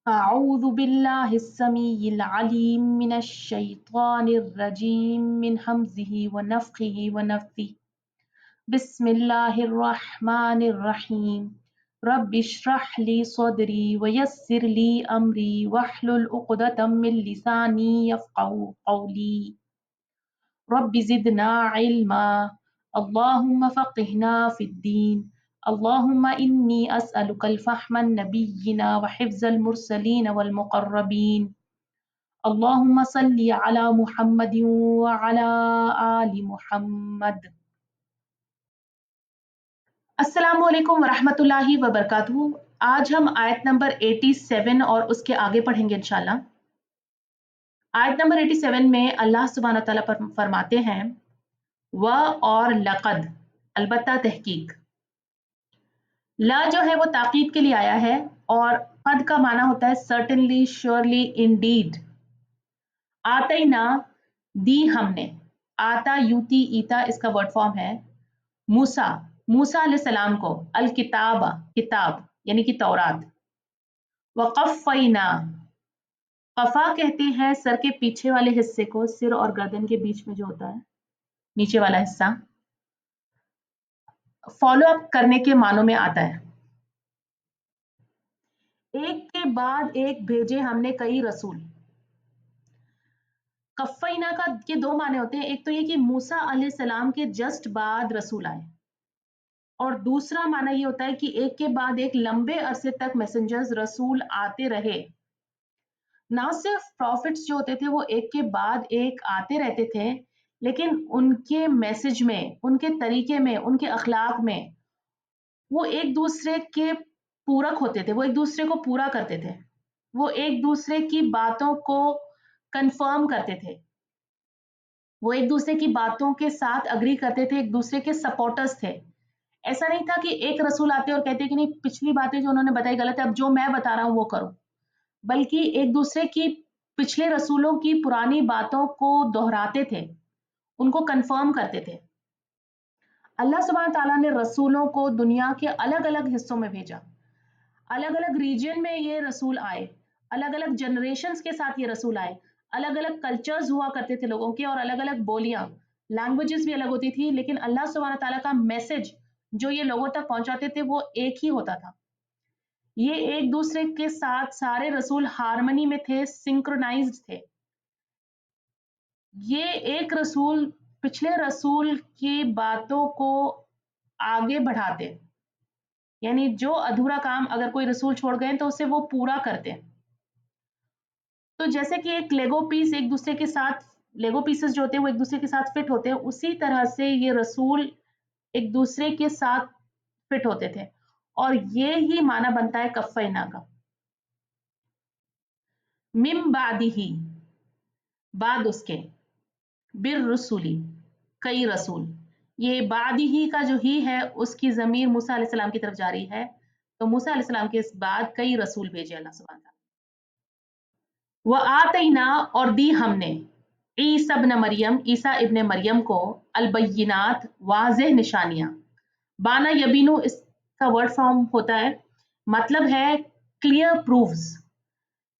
أعوذ بالله السميع العليم من الشيطان الرجيم من همزه ونفخه ونفثه بسم الله الرحمن الرحيم رب اشرح لي صدري ويسر لي أمري واحلل عقدة من لساني يفقهوا قولي رب زدنا علما اللهم فقهنا في الدين اللهم إني أسألك الفهم النبيين وحفظ المرسلين والمقربين اللهم صل على محمد وعلى آل محمد. अस्सलामु अलैकुम वरहमतुल्लाहि वबरकातुहू. आज हम आयत नंबर 87 और उसके आगे पढ़ेंगे इंशाल्लाह. आयत नंबर 87 में अल्लाह सुब्हानहू व तआला फरमाते हैं व और लक़द, अलबत्ता तहकीक. ला जो है वो ताकीद के लिए आया है और कद का माना होता है सर्टेनली, श्योरली, इंडीड. आतैना, दी हमने. आता, यूती, ईता इसका वर्ड फॉर्म है. मूसा, मूसा अलैहिस्सलाम को. अल किताब, किताब यानी कि तौरात. वक़फ़ैना, कफ़ा कहते हैं सर के पीछे वाले हिस्से को, सिर और गर्दन के बीच में जो होता है नीचे वाला हिस्सा. फॉलो अप करने के मानों में आता है. एक के बाद एक भेजे हमने कई रसूल. कफ़ैना का के दो माने होते हैं. एक तो ये कि मूसा अलैहिस्सलाम के जस्ट बाद रसूल आए, और दूसरा माना ये होता है कि एक के बाद एक लंबे अरसे तक मैसेंजर्स, रसूल आते रहे. ना सिर्फ प्रॉफिट्स जो होते थे वो एक के बाद एक आते रहते थे, लेकिन उनके मैसेज में, उनके तरीके में, उनके अखलाक में वो एक दूसरे के पूरक होते थे. वो एक दूसरे को पूरा करते थे. वो एक दूसरे की बातों को कंफर्म करते थे. वो एक दूसरे की बातों के साथ अग्री करते थे, एक दूसरे के सपोर्टर्स थे. ऐसा नहीं था कि एक रसूल आते और कहते कि नहीं, पिछली बातें जो उन्होंने बताई गलत है, अब जो मैं बता रहा हूं वो करो. बल्कि एक दूसरे की, पिछले रसूलों की पुरानी बातों को दोहराते थे, उनको कंफर्म करते थे. अल्लाह सुब्हानहू तआला ने रसूलों को दुनिया के अलग-अलग हिस्सों में भेजा. अलग-अलग रीजन में ये रसूल आए, अलग-अलग जनरेशंस के साथ ये रसूल आए. अलग-अलग कल्चर्स हुआ करते थे लोगों के, और अलग-अलग बोलियां, लैंग्वेजेस भी अलग होती थी, लेकिन अल्लाह सुब्हानहू तआला का मैसेज जो ये लोगों तक पहुंचाते थे वो एक ही होता था. ये एक दूसरे के साथ सारे रसूल हार्मनी में थे, सिंक्रोनाइज्ड थे. ये एक रसूल पिछले रसूल की बातों को आगे बढ़ाते, यानी जो अधूरा काम अगर कोई रसूल छोड़ गए तो उसे वो पूरा करते. तो जैसे कि एक लेगो पीस एक दूसरे के साथ, लेगो पीसेस जो होते हैं वो एक दूसरे के साथ फिट होते हैं, उसी तरह से ये रसूल एक दूसरे के साथ फिट होते थे. और ये ही माना बनता है कफ़ैना का. मिम बादिही, बाद उसके, बिर रसूली, कई रसूल. ये बादिही का जो ही है उसकी जमीर मूसा अलैहिस्सलाम की तरफ जा रही है. तो मूसा अलैहिस्सलाम के बाद कई रसूल भेजे अल्लाह सुब्हानहू तआला. व आतैना, और दी हमने, ईसा इब्न मरियम, ईसा इब्न मरियम को, अलबय्यिनात, वाज़ेह निशानियां. बाना यबीनु इसका वर्ड फॉर्म होता है, मतलब है क्लियर प्रूफ्स,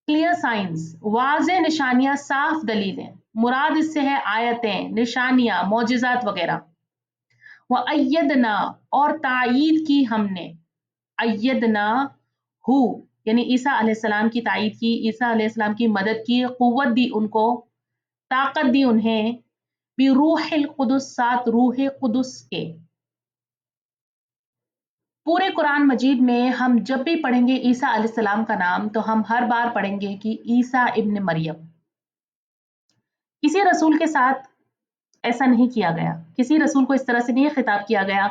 क्लियर साइंस. वाज़ेह निशानियां, साफ दलीलें. मुराद इससे है आयतें, निशानियां, मौजिज़ात वगैरह. व अय्यदना, और तायीद की हमने. अय्यदना हु यानी ईसा अलैहिस्सलाम की तायीद की, ईसा अलैहिस्सलाम की मदद की, कुव्वत दी उनको, ताकत दी उन्हें, भी रूहिल कुदुस, साथ रूह कुदुस के. पूरे कुरान मजीद में हम जब भी पढ़ेंगे ईसा अलैहिस्सलाम का नाम, तो हम हर बार पढ़ेंगे कि ईसा इब्न मरियम. किसी रसूल के साथ ऐसा नहीं किया गया. किसी रसूल को इस तरह से नहीं खिताब किया गया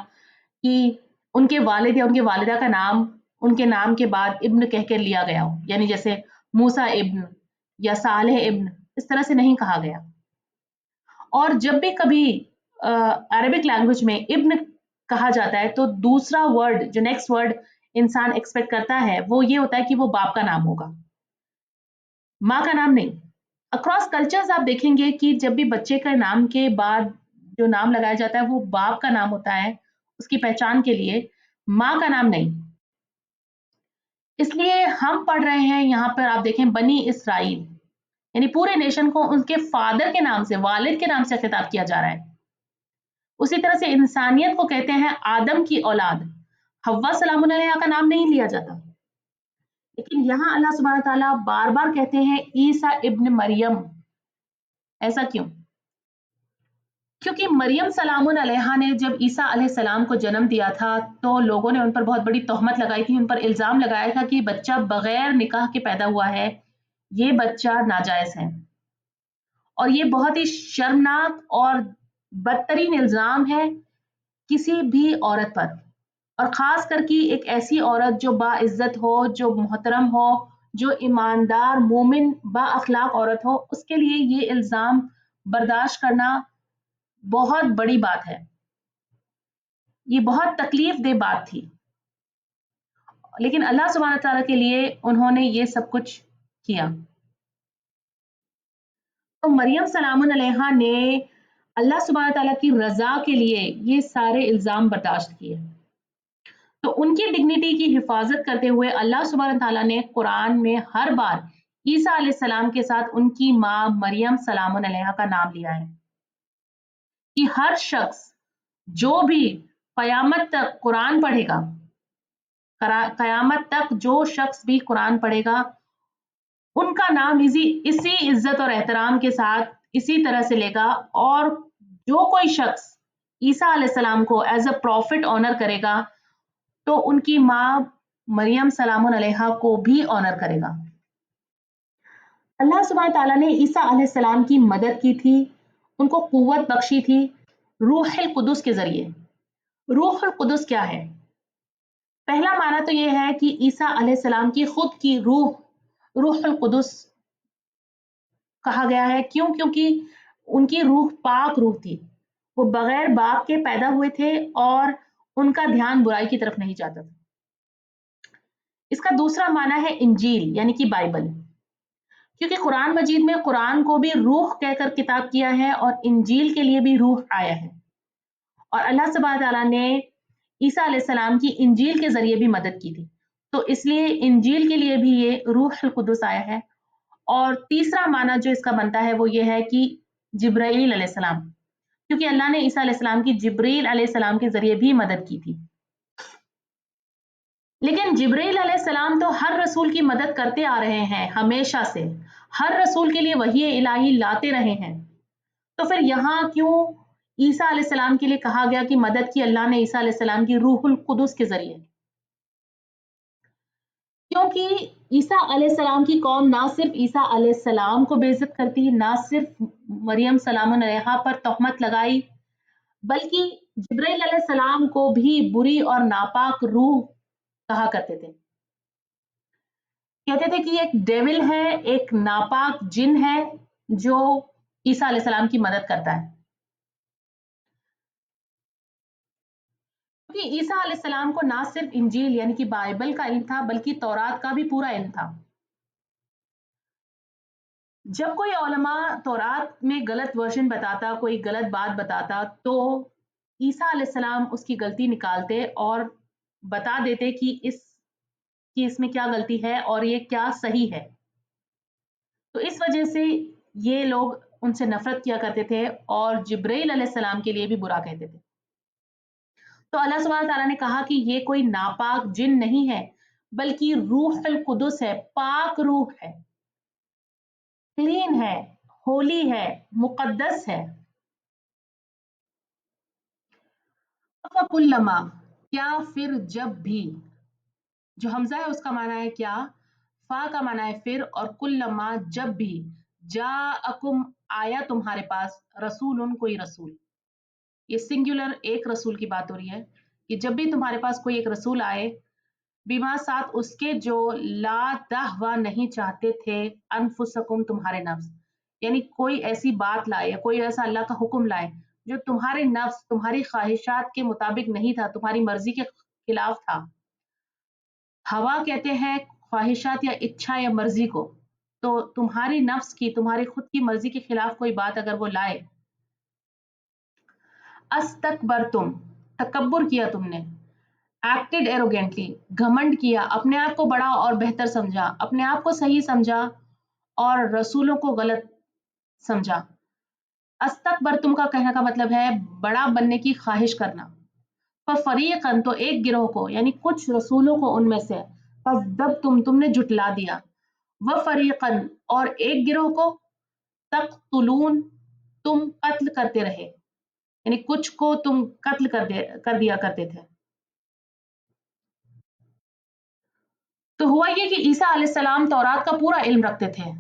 कि उनके वालिद या उनकी वालिदा का नाम उनके नाम के बाद इब्न कह कर लिया गया हो, यानी जैसे मूसा इब्न या सालेह इब्न, इस तरह से नहीं कहा गया. और जब भी कभी अरबिक लैंग्वेज में इब्न कहा जाता है तो दूसरा वर्ड, जो नेक्स्ट वर्ड इंसान एक्सपेक्ट करता है वो ये होता है कि वो बाप का नाम होगा, माँ का नाम नहीं. अक्रॉस कल्चर्स आप देखेंगे कि जब भी बच्चे के नाम के बाद जो नाम लगाया जाता है वो बाप का नाम होता है, उसकी पहचान के लिए, माँ का नाम नहीं. इसलिए हम पढ़ रहे हैं यहाँ पर, आप देखें बनी इसराइल, यानी पूरे नेशन को उनके फादर के नाम से, वालिद के नाम से खिताब किया जा रहा है। उसी तरह से इंसानियत को कहते हैं आदम की औलाद, हव्वा सलाम अलैहा का नाम नहीं लिया जाता। लेकिन यहाँ अल्लाह सुब्हानहू व तआला बार-बार कहते हैं ईसा इब्न मरियम। ऐसा क्यों? क्योंकि मरियम सलामुन अलैहा ने जब ईसा अलैहिस्सलाम को जन्म दिया था, तो लोगों ने उन पर बहुत बड़ी तोहमत लगाई थी, उन पर इल्ज़ाम लगाया था कि बच्चा बगैर निकाह के पैदा हुआ है, ये बच्चा नाजायज़ है। और ये बहुत ही शर्मनाक और बदतरीन इल्ज़ाम है किसी भी औरत पर, और ख़ास कर कि एक ऐसी औरत जो बाइज़्ज़त हो, जो मोहतरम हो, जो ईमानदार, मोमिन, बाअख़लाक़ औरत हो, उसके लिए ये इल्ज़ाम बर्दाश्त करना बहुत बड़ी बात है। ये बहुत तकलीफ दे बात थी। लेकिन अल्लाह सुब्हानहू व तआला के लिए उन्होंने ये सब कुछ किया। तो मरियम सलामुन अलैहा ने अल्लाह सुब्हानहू व तआला की रज़ा के लिए ये सारे इल्ज़ाम बर्दाश्त किए। तो उनकी डिग्निटी की हिफाज़त करते हुए अल्लाह सुब्हानहू व तआला ने कुरान में हर बार ईसा अलैहिस्सलाम के साथ उनकी माँ मरियम सलामुन अलैहा का नाम लिया है। कि हर शख्स जो भी क़यामत तक कुरान पढ़ेगा, क़यामत तक जो शख्स भी कुरान पढ़ेगा, उनका नाम इसी इज़्ज़त और एहतराम के साथ इसी तरह से लेगा। और जो कोई शख्स ईसा अलैहिस्सलाम को एज़ अ प्रॉफिट ऑनर करेगा, तो उनकी माँ मरियम सलामुन अलैहा को भी ऑनर करेगा। अल्लाह सुब्हानहू व तआला ने ईसा अलैहिस्सलाम की मदद की थी, उनको क़ुव्वत बख्शी थी रूहुल कुदुस के ज़रिए। रूहुल कुदुस क्या है? पहला माना तो ये है कि ईसा अलैहिस्सलाम की खुद की रूह रूहुल कुदुस कहा गया है। क्यों? क्योंकि उनकी रूह पाक रूह थी। वो बगैर बाप के पैदा हुए थे और उनका ध्यान बुराई की तरफ नहीं जाता था। इसका दूसरा माना है इंजील, यानी कि बाइबल। क्योंकि कुरान मजीद में कुरान को भी रूह कहकर किताब किया है और इंजील के लिए भी रूह आया है। और अल्लाह सुब्हानहू व तआला ने ईसा अलैहिस्सलाम की इंजील के ज़रिए भी मदद की थी। तो इसलिए इंजील के लिए भी ये रूहुल कुदुस आया है। और तीसरा माना जो इसका बनता है वो ये है कि जिब्राईल अलैहिस्सलाम, क्योंकि अल्लाह ने ईसा अलैहिस्सलाम की जिब्रील अलैहिस्सलाम के ज़रिए भी मदद की थी। लेकिन जिब्रील अलैहिस्सलाम तो हर रसूल की मदद करते आ रहे हैं हमेशा से। हर रसूल के लिए वही इलाही लाते रहे हैं। तो फिर यहाँ क्यों ईसा अलैहिस्सलाम के लिए कहा गया कि मदद की अल्लाह ने ईसा अलैहिस्सलाम की रूहुल कुदुस के ज़रिए? क्योंकि ईसा अलैहिस्सलाम की कौम ना सिर्फ ईसा अलैहिस्सलाम को बेइज्जत करती, ना सिर्फ मरियम सलामुन अलैहा पर तोहमत लगाई, बल्कि जिब्राइल अलैहिस्सलाम को भी बुरी और नापाक रूह कहा करते थे। कहते थे कि एक डेविल है, एक नापाक जिन है जो ईसा अलैहिस्सलाम की मदद करता है। क्योंकि ईसा अलैहिस्सलाम को ना सिर्फ इंजील यानी कि बाइबल का इल्म था, बल्कि तौरात का भी पूरा इल्म था। जब कोई उलमा तौरात में गलत वर्ज़न बताता, कोई गलत बात बताता, तो ईसा अलैहिस्सलाम उसकी गलती निकालते और बता देते कि इसमें क्या गलती है और ये क्या सही है। तो इस वजह से ये लोग उनसे नफ़रत किया करते थे और जिब्राइल अलैहिस्सलाम के लिए भी बुरा कहते थे। तो अल्लाह सुब्हानहू व तआला ने कहा कि ये कोई नापाक जिन नहीं है, बल्कि रूहुल कुदुस है, पाक रूह है, क्लीन है, होली है, मुक़द्दस है। फ़कुल्लमा, क्या फिर जब भी, जो हमज़ा है उसका माना है क्या, फ़ा का माना है फिर, और कुल्लमा जब भी, जाअकुम आया तुम्हारे पास, रसूलुन कोई रसूल। ये सिंगुलर एक रसूल की बात हो रही है कि जब भी तुम्हारे पास कोई एक रसूल आए, बिमा साथ उसके जो ला तहवा नहीं चाहते थे अनफुसकुम तुम्हारे नफ्स, यानी कोई ऐसी बात लाए या कोई ऐसा अल्लाह का हुक्म लाए जो तुम्हारे नफ्स, तुम्हारी ख्वाहिशात के मुताबिक नहीं था, तुम्हारी मर्जी के खिलाफ था। हवा कहते हैं ख्वाहिशात या इच्छा या मर्जी को। तो तुम्हारी नफ्स की, तुम्हारी खुद की मर्जी के खिलाफ कोई बात अगर वो लाए, अस्तकबरतुम, तकब्बुर किया तुमने, एक्टेड एरोगेंटली, घमंड किया, अपने आप को बड़ा और बेहतर समझा, अपने आप को सही समझा और रसूलों को गलत समझा। अस्तकबरतुम का कहने का मतलब है बड़ा बनने की ख्वाहिश करना। पर फरीकन तो एक गिरोह को यानी कुछ रसूलों को उनमें से तुमने जुटला दिया। वह फरीकन और एक गिरोह को तख्तुलून तुम कत्ल करते रहे, यानी कुछ को तुम कत्ल कर दिया करते थे। तो हुआ ये कि ईसा अलैहिस्सलाम तौरात का पूरा इल्म रखते थे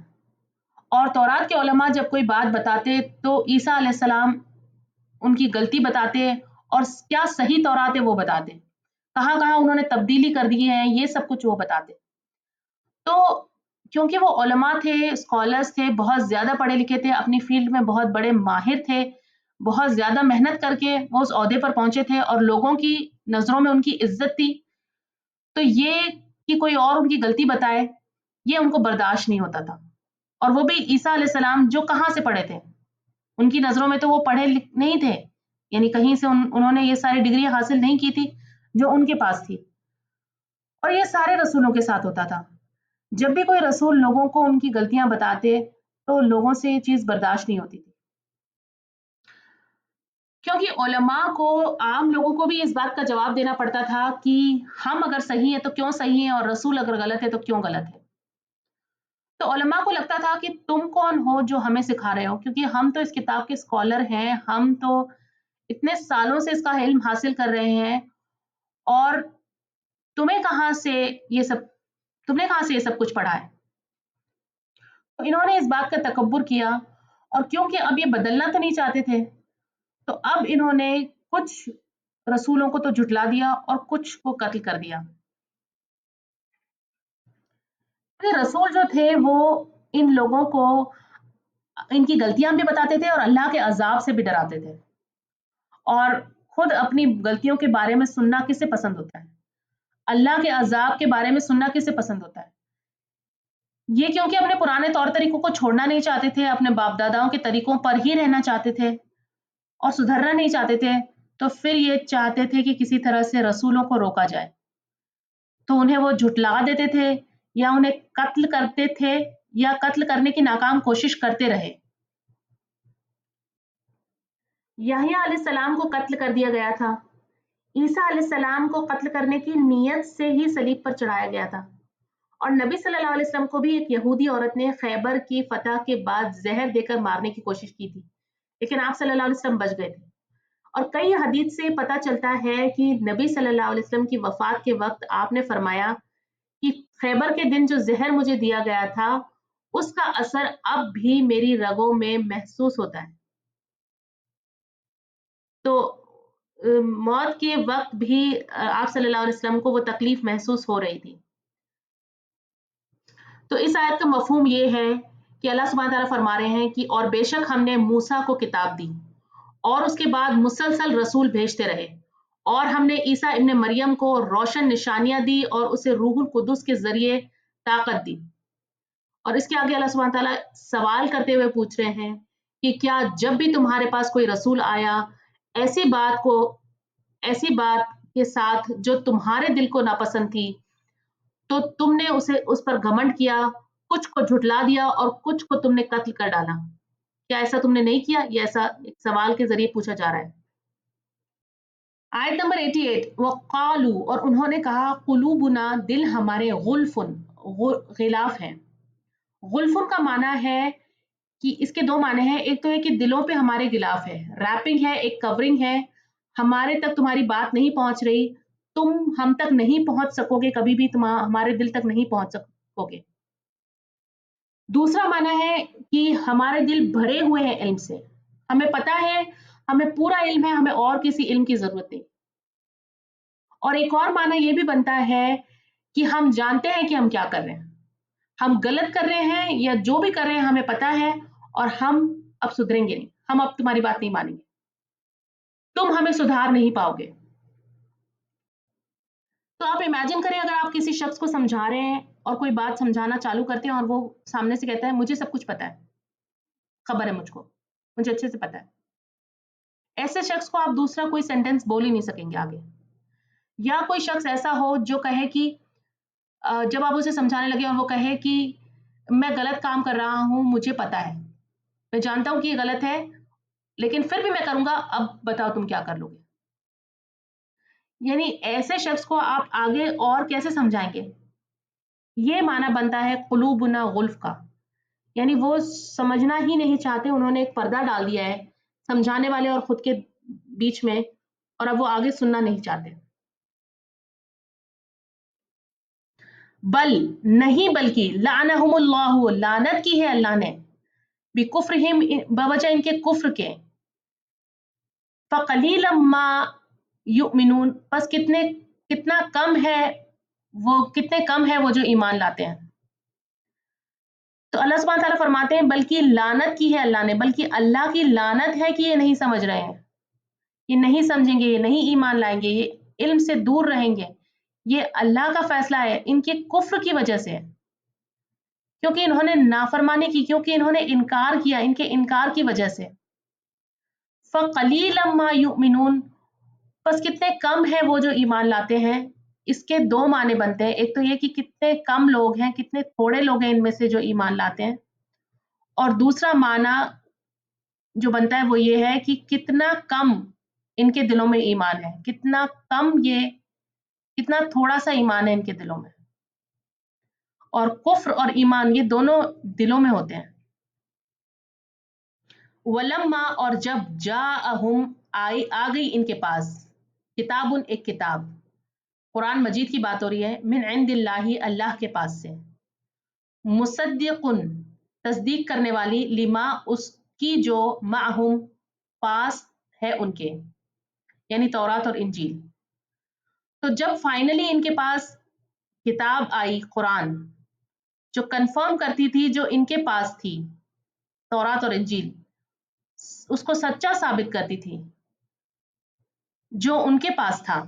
और तौरात के उलमा जब कोई बात बताते तो ईसा अलैहिस्सलाम उनकी गलती बताते और क्या सही तौरात है वो बताते, कहाँ कहाँ उन्होंने तब्दीली कर दी है ये सब कुछ वो बताते। तो क्योंकि वो उलमा थे, स्कॉलर्स थे, बहुत ज़्यादा पढ़े लिखे थे, अपनी फील्ड में बहुत बड़े माहिर थे, बहुत ज़्यादा मेहनत करके वो उस ओहदे पर पहुंचे थे और लोगों की नज़रों में उनकी इज्जत थी। तो ये कि कोई और उनकी गलती बताए, ये उनको बर्दाश्त नहीं होता था। और वो भी ईसा अलैहिस्सलाम जो कहाँ से पढ़े थे, उनकी नज़रों में तो वो पढ़े नहीं थे, यानी कहीं से उन्होंने ये सारी डिग्री हासिल नहीं की थी जो उनके पास थी। और ये सारे रसूलों के साथ होता था। जब भी कोई रसूल लोगों को उनकी गलतियां बताते तो लोगों से ये चीज बर्दाश्त नहीं होती थी, क्योंकि उलमा को, आम लोगों को भी इस बात का जवाब देना पड़ता था कि हम अगर सही है तो क्यों सही है और रसूल अगर गलत है तो क्यों गलत है। तो उलमा को लगता था कि तुम कौन हो जो हमें सिखा रहे हो, क्योंकि हम तो इस किताब के स्कॉलर हैं, हम तो इतने सालों से इसका इल्म हासिल कर रहे हैं और तुम्हें कहाँ से ये सब तुमने कहाँ से ये सब कुछ पढ़ा है। तो इन्होंने इस बात का तकब्बुर किया और क्योंकि अब ये बदलना तो नहीं चाहते थे, तो अब इन्होंने कुछ रसूलों को तो झुठला दिया और कुछ को कत्ल कर दिया। तो रसूल जो थे वो इन लोगों को इनकी गलतियां भी बताते थे और अल्लाह के अजाब से भी डराते थे। और खुद अपनी गलतियों के बारे में सुनना किसे पसंद होता है, अल्लाह के अजाब के बारे में सुनना किसे पसंद होता है। ये क्योंकि अपने पुराने तौर तरीकों को छोड़ना नहीं चाहते थे, अपने बाप दादाओं के तरीकों पर ही रहना चाहते थे और सुधरना नहीं चाहते थे। तो फिर ये चाहते थे कि किसी तरह से रसूलों को रोका जाए, तो उन्हें वो झुटला देते थे या उन्हें कत्ल करते थे या कत्ल करने की नाकाम कोशिश करते रहे। यहया अलैहिस्सलाम को कत्ल कर दिया गया था। ईसा अलैहिस्सलाम को कत्ल करने की नीयत से ही सलीब पर चढ़ाया गया था और नबी सल्लल्लाहु अलैहि वसल्लम को भी एक यहूदी औरत ने खैबर की फतह के बाद जहर देकर मारने की कोशिश की थी, लेकिन आप सल्लल्लाहु अलैहि वसल्लम बच गए थे। और कई हदीस से पता चलता है कि नबी सल्लल्लाहु अलैहि वसल्लम की वफात के वक्त आपने फरमाया कि खैबर के दिन जो जहर मुझे दिया गया था उसका असर अब भी मेरी रगों में महसूस होता है। तो मौत के वक्त भी आप सल्लल्लाहु अलैहि वसल्लम को वो तकलीफ महसूस हो रही थी। तो इस आयत का मफहूम ये है कि अल्लाह सुब्हानहू तआला फरमा रहे हैं कि और बेशक हमने मूसा को किताब दी और उसके बाद मुसलसल रसूल भेजते रहे और हमने ईसा इब्न मरियम को रोशन निशानियां दी और उसे रूहुल कुदुस के जरिए ताकत दी। और इसके आगे अल्लाह सुब्हानहू तआला सवाल करते हुए पूछ रहे हैं कि क्या जब भी तुम्हारे पास कोई रसूल आया ऐसी बात को ऐसी बात के साथ जो तुम्हारे दिल को नापसंद थी, तो तुमने उसे उस पर घमंड किया, कुछ को झुटला दिया और कुछ को तुमने कत्ल कर डाला। क्या ऐसा तुमने नहीं किया? ये ऐसा एक सवाल के जरिए पूछा जा रहा है। आयत नंबर 88, वक़ालू और उन्होंने कहा कुलूबुना दिल हमारे गुल्फुन गिलाफ हैं। गुल्फुन का माना है कि इसके दो माने हैं, एक तो है कि दिलों पे हमारे गिलाफ है, रैपिंग है, एक कवरिंग है, हमारे तक तुम्हारी बात नहीं पहुंच रही, तुम हम तक नहीं पहुंच सकोगे, कभी भी तुम हमारे दिल तक नहीं पहुंच सकोगे। दूसरा माना है कि हमारे दिल भरे हुए हैं इल्म से, हमें पता है, हमें पूरा इल्म है, हमें और किसी इल्म की जरूरत नहीं। और एक और माना ये भी बनता है कि हम जानते हैं कि हम क्या कर रहे हैं, हम गलत कर रहे हैं या जो भी कर रहे हैं हमें पता है और हम अब सुधरेंगे नहीं, हम अब तुम्हारी बात नहीं मानेंगे, तुम हमें सुधार नहीं पाओगे। तो आप इमेजिन करें अगर आप किसी शख्स को समझा रहे हैं और कोई बात समझाना चालू करते हैं और वो सामने से कहता है मुझे सब कुछ पता है, खबर है मुझको, मुझे अच्छे से पता है। ऐसे शख्स को आप दूसरा कोई सेंटेंस बोल ही नहीं सकेंगे आगे। یا कोई शख्स ऐसा हो जो कहे कि जब आप उसे समझाने लगे और वो कहे कि मैं गलत काम कर रहा हूँ, मुझे पता है। मैं जानता हूँ कि ये गलत है, लेकिन फिर भी मैं करूँगा, अब बताओ तुम क्या कर लोगे? यानी ऐसे शख्स को आप आगे और कैसे समझाएँगे? ये माना बनता है कुलूबुना गुल्फ का। यानी वो समझना ही नहीं चाहते, उन्होंने एक पर्दा डाल दिया है, समझाने वाले और खुद के बीच में, और अब वो आगे सुनना नहीं चाहते। बल नहीं, बल्कि लानहुमुल्लाहु, लानत की है अल्लाह ने, बिकुफ्रिहिम, बवजह इनके कुफ्र के, फ़क़लीलन मा युमिनून, बस कितना कम है, वो कितने कम है वो जो ईमान लाते हैं। तो अल्लाह सुब्हानहू व तआला फरमाते हैं बल्कि लानत की है अल्लाह ने, बल्कि अल्लाह की लानत है कि ये नहीं समझ रहे हैं, ये नहीं समझेंगे, ये नहीं ईमान लाएँगे, ये इल्म से दूर रहेंगे। ये अल्लाह का फैसला है, इनके कुफ्र की वजह से है। क्योंकि इन्होंने नाफरमानी की, क्योंकि इन्होंने इनकार किया, इनके इनकार की वजह से। फ़क़लीलन मा युमिनून, बस कितने कम है वो जो ईमान लाते हैं। इसके 2 माने बनते हैं। एक तो ये कि कितने कम लोग हैं, कितने थोड़े लोग हैं इनमें से जो ईमान लाते हैं। और दूसरा माना जो बनता है वो ये है कि कितना कम इनके दिलों में ईमान है, कितना कम ये, कितना थोड़ा-सा ईमान है इनके दिलों में। और कुफ्र और ईमान ये दोनों दिलों में होते हैं। वलम्मा, और जब जाअहुम, आ गई इनके पास, किताबुन, एक किताब, कुरान मजीद की बात हो रही है, मिन इंदिल्लाहि, अल्लाह के पास से, मुसद्दिकुन, तस्दीक करने वाली, लिमा, उसकी जो, माअहुम, पास है उनके, यानी तौरात और इंजील। तो जब फाइनली इनके पास किताब आई, कुरान, जो कंफर्म करती थी जो इनके पास थी, तौरात और इंजील, उसको सच्चा साबित करती थी जो उनके पास था।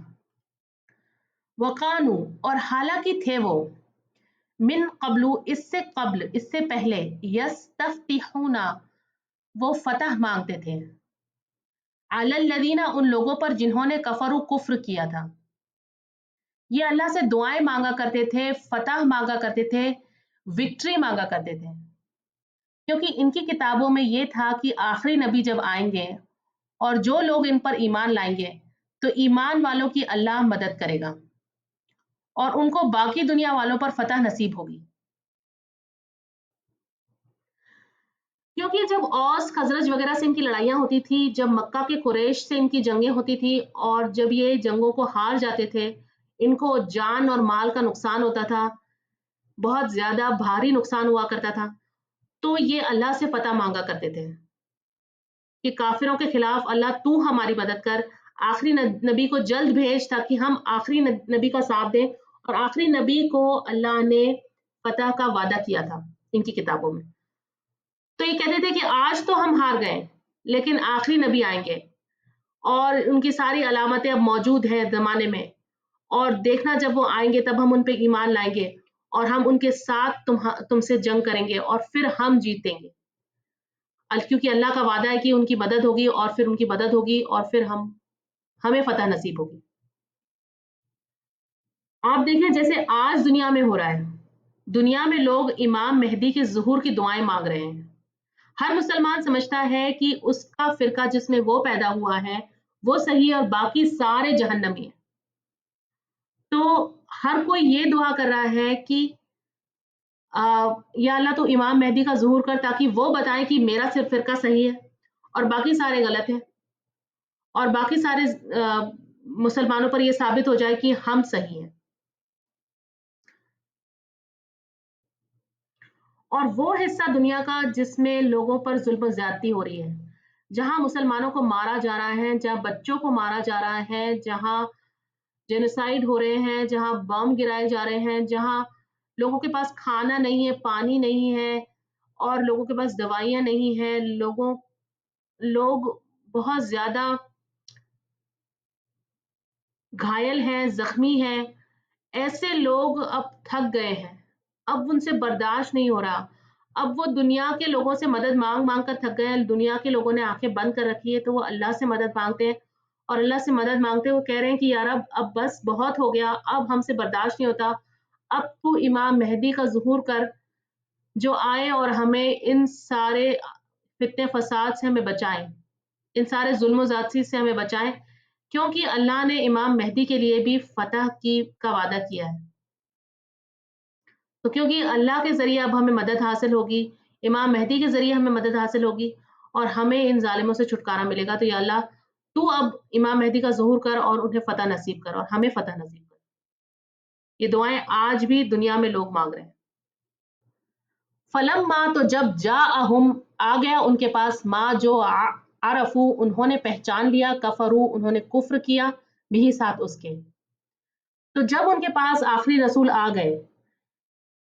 वकानू, और हालांकि थे वो, मिन कब्लू, इससे कब्ल, इससे पहले, यस्तफ्तिहूना, वो फतह मांगते थे, अलल लदीना, उन लोगों पर जिन्होंने कफरू, कुफ्र किया था। ये अल्लाह से दुआएं मांगा करते थे, फतह मांगा करते थे, विक्ट्री मांगा करते थे, क्योंकि इनकी किताबों में ये था कि आखिरी नबी जब आएंगे और जो लोग इन पर ईमान लाएंगे, तो ईमान वालों की अल्लाह मदद करेगा और उनको बाकी दुनिया वालों पर फतह नसीब होगी। क्योंकि जब औस खजरज वगैरह से इनकी लड़ाइयाँ होती थी, जब मक्का के कुरैश से इनकी जंगें होती थी और जब ये जंगों को हार जाते थे, इनको जान और माल का नुकसान होता था, बहुत ज़्यादा भारी नुकसान हुआ करता था, तो ये अल्लाह से फतह मांगा करते थे कि काफिरों के खिलाफ अल्लाह तू हमारी मदद कर, आखिरी नबी को जल्द भेज ताकि हम आखिरी नबी का साथ दें। और आखिरी नबी को अल्लाह ने फतह का वादा किया था इनकी किताबों में। तो ये कहते थे कि आज तो हम हार गए, लेकिन आखिरी नबी आएंगे और उनकी सारी अलामतें अब मौजूद हैं ज़माने में, और देखना जब वो आएंगे तब हम उन पे ईमान लाएंगे और हम उनके साथ तुमसे जंग करेंगे और फिर हम जीतेंगे। क्योंकि अल्लाह का वादा है कि उनकी मदद होगी और फिर उनकी मदद होगी और फिर हमें फतह नसीब होगी। आप देखिए जैसे आज दुनिया में हो रहा है, दुनिया में लोग इमाम मेहदी के ज़ुहूर की दुआएं मांग रहे हैं। हर मुसलमान समझता है कि उसका फिरका जिसमें वो पैदा हुआ है वो सही है और बाकी सारे जहन्नमी हैं। तो हर कोई ये दुआ कर रहा है कि या अल्लाह तो इमाम मेहदी का ज़ुहूर कर ताकि वो बताएं कि मेरा सिर्फ फिरका सही है और बाकी सारे गलत हैं, और बाकी सारे मुसलमानों पर ये साबित हो जाए कि हम सही हैं। और वो हिस्सा दुनिया का जिसमें लोगों पर जुल्म ज्यादती हो रही है, जहां मुसलमानों को मारा जा रहा है, जहां बच्चों को मारा जा रहा है, जहां जेनोसाइड हो रहे हैं, जहां बम गिराए जा रहे हैं, जहां लोगों के पास खाना नहीं है, पानी नहीं है और लोगों के पास दवाइयां नहीं है, लोग बहुत ज्यादा घायल हैं, जख्मी हैं, ऐसे लोग अब थक गए हैं, अब उनसे बर्दाश्त नहीं हो रहा। अब वो दुनिया के लोगों से मदद मांग मांग कर थक गए हैं, दुनिया के लोगों ने आंखें बंद कर रखी है, तो वो अल्लाह से मदद मांगते हैं اور اللہ سے مدد مانگتے ہوئے کہہ رہے ہیں کہ یا رب اب بس بہت ہو گیا، اب ہم سے برداشت نہیں ہوتا، اب تو امام مہدی کا ظہور کر جو آئے اور ہمیں ان سارے فتنے فساد سے ہمیں بچائیں، ان سارے ظلم و زیادتی سے ہمیں بچائیں، کیونکہ اللہ نے امام مہدی کے لیے بھی فتح کا وعدہ کیا ہے۔ تو کیونکہ اللہ کے ذریعے اب ہمیں مدد حاصل ہوگی، امام مہدی کے ذریعے ہمیں مدد حاصل ہوگی اور ہمیں ان ظالموں سے چھٹکارا ملے گا، تو یا اللہ تو اب امام مہدی کا ظہور کر اور انہیں فتح نصیب کر اور ہمیں فتح نصیب کر۔ یہ دعائیں آج بھی دنیا میں لوگ مانگ رہے ہیں۔ فلما تو جب جاءہم آ گیا ان کے پاس ما جو عرفو انہوں نے پہچان لیا، کفرو انہوں نے کفر کیا، بھی ساتھ اس کے۔ تو جب ان کے پاس آخری رسول آ گئے،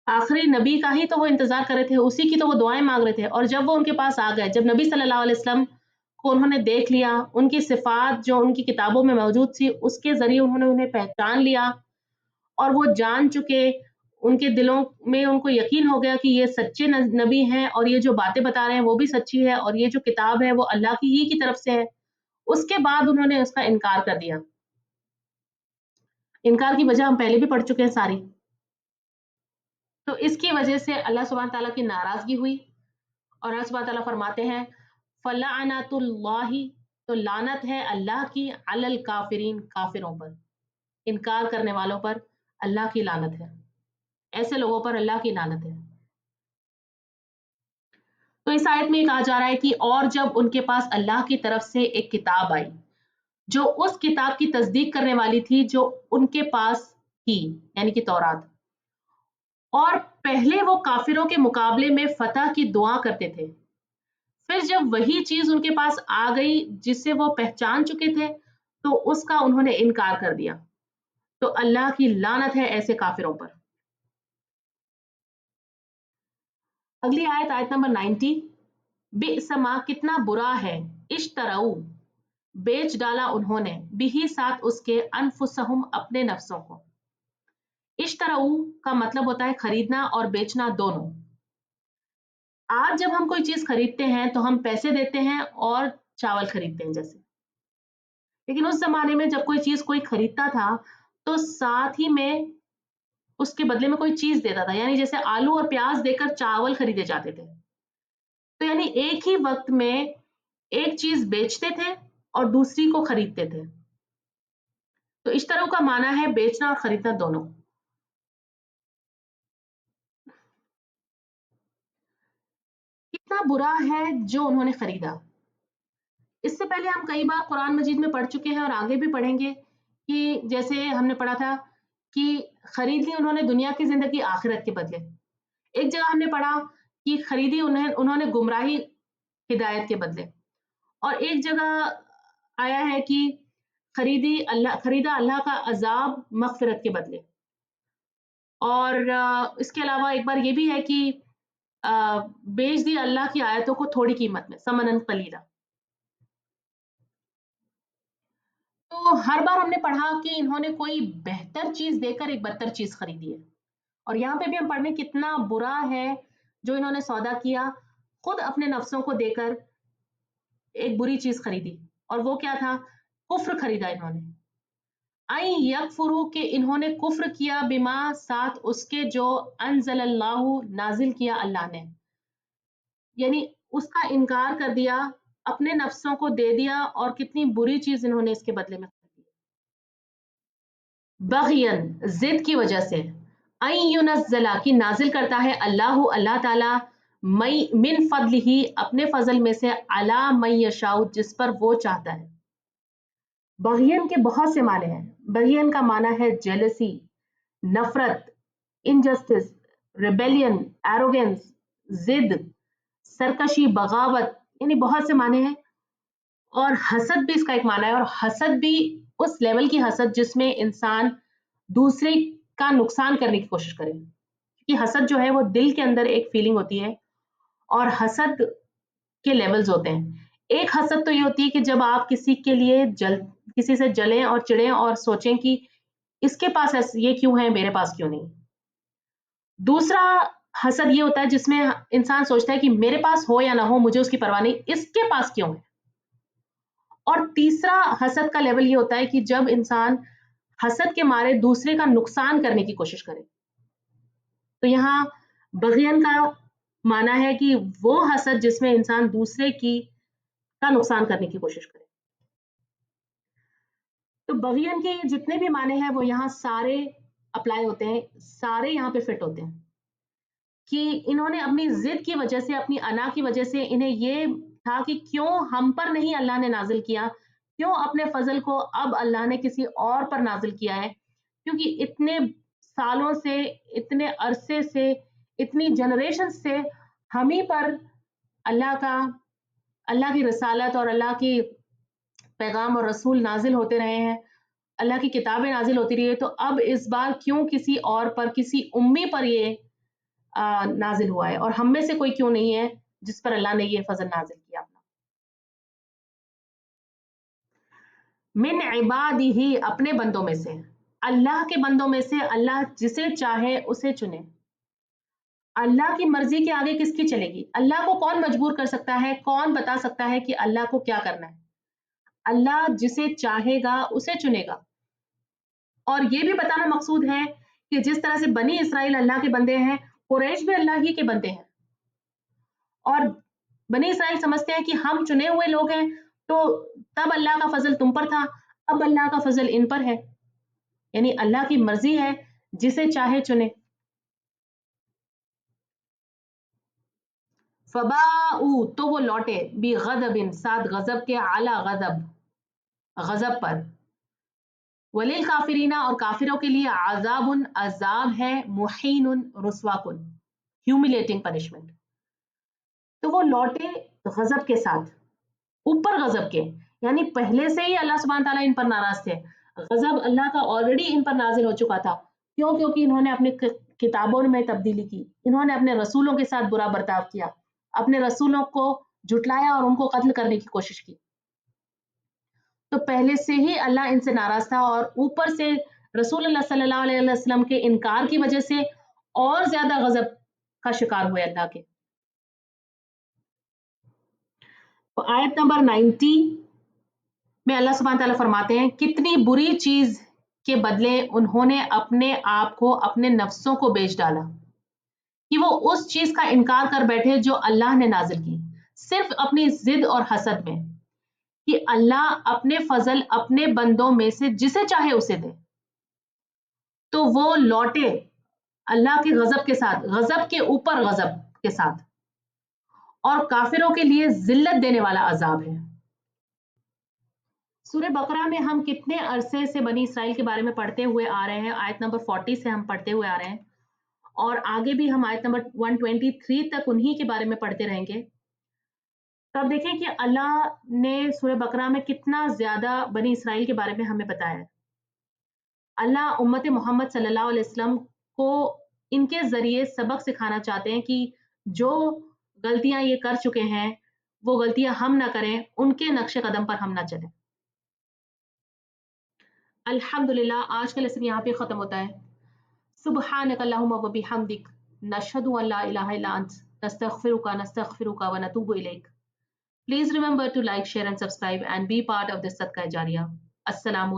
آخری نبی کا ہی تو وہ انتظار کر رہے تھے، اسی کی تو وہ دعائیں مانگ رہے تھے، اور جب وہ ان کے پاس آ گئے، جب نبی صلی اللہ علیہ وسلم کو انہوں نے دیکھ لیا، ان کی صفات جو ان کی کتابوں میں موجود تھی اس کے ذریعے انہوں نے انہیں پہچان لیا اور وہ جان چکے، ان کے دلوں میں ان کو یقین ہو گیا کہ یہ سچے نبی ہیں اور یہ جو باتیں بتا رہے ہیں وہ بھی سچی ہے اور یہ جو کتاب ہے وہ اللہ کی ہی کی طرف سے ہے، اس کے بعد انہوں نے اس کا انکار کر دیا۔ انکار کی وجہ ہم پہلے بھی پڑھ چکے ہیں ساری۔ تو اس کی وجہ سے اللہ سبحانہ تعالیٰ کی ناراضگی ہوئی اور اللہ سبحانہ تعالیٰ فرماتے ہیں فَلَعْنَةُ اللَّهِ تو لعنت ہے اللہ کی علی الکافرین کافروں پر، انکار کرنے والوں پر اللہ کی لعنت ہے، ایسے لوگوں پر اللہ کی لعنت ہے۔ تو اس آیت میں یہ کہا جا رہا ہے کہ اور جب ان کے پاس اللہ کی طرف سے ایک کتاب آئی جو اس کتاب کی تصدیق کرنے والی تھی جو ان کے پاس تھی، یعنی کہ تورات، اور پہلے وہ کافروں کے مقابلے میں فتح کی دعا کرتے تھے، پھر جب وہی چیز ان کے پاس آ گئی جسے وہ پہچان چکے تھے تو اس کا انہوں نے انکار کر دیا، تو اللہ کی لعنت ہے ایسے کافروں پر۔ اگلی آیت، آیت نمبر 90، بئس ما کتنا برا ہے، اشتروا بیچ ڈالا انہوں نے، بھی ساتھ اس کے، انفسہم اپنے نفسوں کو۔ اشتروا کا مطلب ہوتا ہے خریدنا اور بیچنا دونوں۔ آج جب ہم کوئی چیز خریدتے ہیں تو ہم پیسے دیتے ہیں اور چاول خریدتے ہیں جیسے، لیکن اس زمانے میں جب کوئی چیز کوئی خریدتا تھا تو ساتھ ہی میں اس کے بدلے میں کوئی چیز دیتا تھا، یعنی جیسے آلو اور پیاز دے کر چاول خریدے جاتے تھے، تو یعنی ایک ہی وقت میں ایک چیز بیچتے تھے اور دوسری کو خریدتے تھے۔ تو اشترو کا معنی ہے بیچنا اور خریدنا دونوں۔ کتنا برا ہے جو انہوں نے خریدا۔ اس سے پہلے ہم کئی بار قرآن مجید میں پڑھ چکے ہیں اور آگے بھی پڑھیں گے کہ جیسے ہم نے پڑھا تھا کہ خرید لی انہوں نے دنیا کی زندگی آخرت کے بدلے، ایک جگہ ہم نے پڑھا کہ خریدی انہوں نے گمراہی ہدایت کے بدلے، اور ایک جگہ آیا ہے کہ خریدا اللہ کا عذاب مغفرت کے بدلے، اور اس کے علاوہ ایک بار یہ بھی ہے کہ بیچ دی اللہ کی آیتوں کو تھوڑی قیمت میں، ثمنً قلیلا۔ تو ہر بار ہم نے پڑھا کہ انہوں نے کوئی بہتر چیز دے کر ایک بدتر چیز خریدی ہے، اور یہاں پہ بھی ہم پڑھ رہے ہیں کتنا برا ہے جو انہوں نے سودا کیا، خود اپنے نفسوں کو دے کر ایک بری چیز خریدی، اور وہ کیا تھا؟ کفر خریدا انہوں نے۔ این یکفروا کہ انہوں نے کفر کیا، بما ساتھ اس کے جو انزل اللہ نازل کیا اللہ نے، یعنی اس کا انکار کر دیا، اپنے نفسوں کو دے دیا، اور کتنی بری چیز انہوں نے اس کے بدلے میں خریدی، بغین ضد کی وجہ سے، این ینزل کی نازل کرتا ہے اللہ تعالی، من فضلہ اپنے فضل میں سے، علی من یشاء جس پر وہ چاہتا ہے۔ بغین کے بہت سے معنی ہیں۔ بغین کا معنی ہے جیلسی، نفرت، انجسٹس، ریبیلین، ایروگینس، ضد، سرکشی، بغاوت، یعنی بہت سے معنی ہیں، اور حسد بھی اس کا ایک معنی ہے، اور حسد بھی اس لیول کی حسد جس میں انسان دوسرے کا نقصان کرنے کی کوشش کرے، کیونکہ حسد جو ہے وہ دل کے اندر ایک فیلنگ ہوتی ہے، اور حسد کے لیولز ہوتے ہیں۔ ایک حسد تو یہ ہوتی ہے کہ جب آپ کسی کے لیے کسی سے جلیں اور چڑیں اور سوچیں کہ اس کے پاس یہ کیوں ہے میرے پاس کیوں نہیں۔ دوسرا حسد یہ ہوتا ہے جس میں انسان سوچتا ہے کہ میرے پاس ہو یا نہ ہو مجھے اس کی پرواہ نہیں، اس کے پاس کیوں ہے۔ और तीसरा हसद का लेवल ये होता है कि जब इंसान हसद के मारे दूसरे का नुकसान करने की कोशिश करे। तो यहाँ बग़ियन का माना है कि वो हसद जिसमें इंसान दूसरे का नुकसान करने की कोशिश करे। तो बग़ियन के जितने भी माने हैं वो यहाँ सारे अप्लाई होते हैं, सारे यहाँ पे फिट होते हैं कि इन्होंने अपनी ज़िद की वजह से, अपनी अना की वजह से इन्हें ये था कि क्यों हम पर नहीं अल्लाह ने नाज़िल किया, क्यों अपने फ़ज़ल को अब अल्लाह ने किसी और पर नाज़िल किया है। क्योंकि इतने सालों से, इतने अरसे से, इतनी जनरेशन से हम ही पर अल्लाह की रिसालत और अल्लाह की पैगाम और रसूल नाज़िल होते रहे हैं, अल्लाह की किताबें नाज़िल होती रही है, तो अब इस बार क्यों किसी और पर, किसी उम्मी पर ये नाज़िल हुआ है और हम में से कोई क्यों नहीं है जिस पर अल्लाह ने ये फ़ज़ल नाज़िल किया अपना। मिन इबादिही, अपने बंदों में से, अल्लाह के बंदों में से अल्लाह जिसे चाहे उसे चुने। अल्लाह की मर्ज़ी के आगे किसकी चलेगी? अल्लाह को कौन मजबूर कर सकता है? कौन बता सकता है कि अल्लाह को क्या करना है? अल्लाह जिसे चाहेगा उसे चुनेगा। और ये भी बताना मकसूद है कि जिस तरह से बनी इस्राइल अल्लाह के बंदे हैं, कुरैश भी अल्लाह ही के बंदे हैं। और बनी इस्राइल समझते हैं कि हम चुने हुए लोग हैं, तो तब अल्लाह का फ़ज़ल तुम पर था, अब अल्लाह का फ़ज़ल इन पर है। यानी अल्लाह की मर्ज़ी है, जिसे चाहे चुने। फ़बाऊ, तो वो लौटे, बिग़ज़बिन, साथ ग़ज़ब के, अला ग़ज़ब, ग़ज़ब पर। वलिल काफ़िरीना, और काफ़िरों के लिए अज़ाबुन, अज़ाब है, मुहीनुन, रुस्वाकुन, ह्यूमिलेटिंग पनिशमेंट। तो वो लौटे ग़ज़ब के साथ, ऊपर ग़ज़ब के, यानी पहले से ही अल्लाह सुब्हान तआला इन पर नाराज़ थे। ग़ज़ब अल्लाह का ऑलरेडी इन पर नाज़िल हो चुका था। क्यों? क्योंकि इन्होंने अपनी किताबों में तब्दीली की, इन्होंने अपने रसूलों के साथ बुरा बर्ताव किया, अपने रसूलों को झुटलाया और उनको कत्ल करने की कोशिश की। तो पहले से ही अल्लाह इनसे नाराज़ था और ऊपर से रसूलुल्लाह सल्लल्लाहु अलैहि वसल्लम के इनकार की वजह से और ज़्यादा ग़ज़ब का शिकार हुए अल्लाह के। तो आयत नंबर 90 में अल्लाह सुब्हान तआला फरमाते हैं, कितनी बुरी चीज़ के बदले उन्होंने अपने आप को, अपने नफ्सों को बेच डाला कि वो उस चीज़ का इनकार कर बैठे जो अल्लाह ने नाज़िल की, सिर्फ़ अपनी ज़िद और हसद में कि अल्लाह अपने फ़ज़ल अपने बंदों में से जिसे चाहे उसे दे। तो वो लौटे अल्लाह के ग़ज़ब के साथ, ग़ज़ब के ऊपर ग़ज़ब के साथ, और काफ़िरों के लिए ज़िल्लत देने वाला अज़ाब है। सूरह बकरा में हम कितने अरसे से बनी इसराइल के बारे में पढ़ते हुए आ रहे हैं, आयत नंबर 40 से हम पढ़ते हुए आ रहे हैं और आगे भी हम आयत नंबर 123 तक उन्हीं के बारे में पढ़ते रहेंगे। तो अब देखें कि अल्लाह ने सूरह बकरा में कितना ज़्यादा बनी इसराइल के बारे में हमें बताया है। अल्लाह उम्मत मोहम्मद सल्लल्लाहु अलैहि वसल्लम को इनके ज़रिए सबक सिखाना चाहते हैं कि जो गलतियाँ ये कर चुके हैं, वो गलतियाँ हम ना करें, उनके नक्शे कदम पर हम ना चलें। अल्हम्दुलिल्लाह, आज का लेसन यहाँ पे ख़त्म होता है। सुब्हानक अल्लाहुम्मा व बिहम्दिक, नशहदु अन ला इलाहा इल्ला अंत, नस्तगफिरुका व नतूबु इलैक। Please remember to like, share and subscribe and be part of this Sadaqah Jariyah. Assalamu alaikum.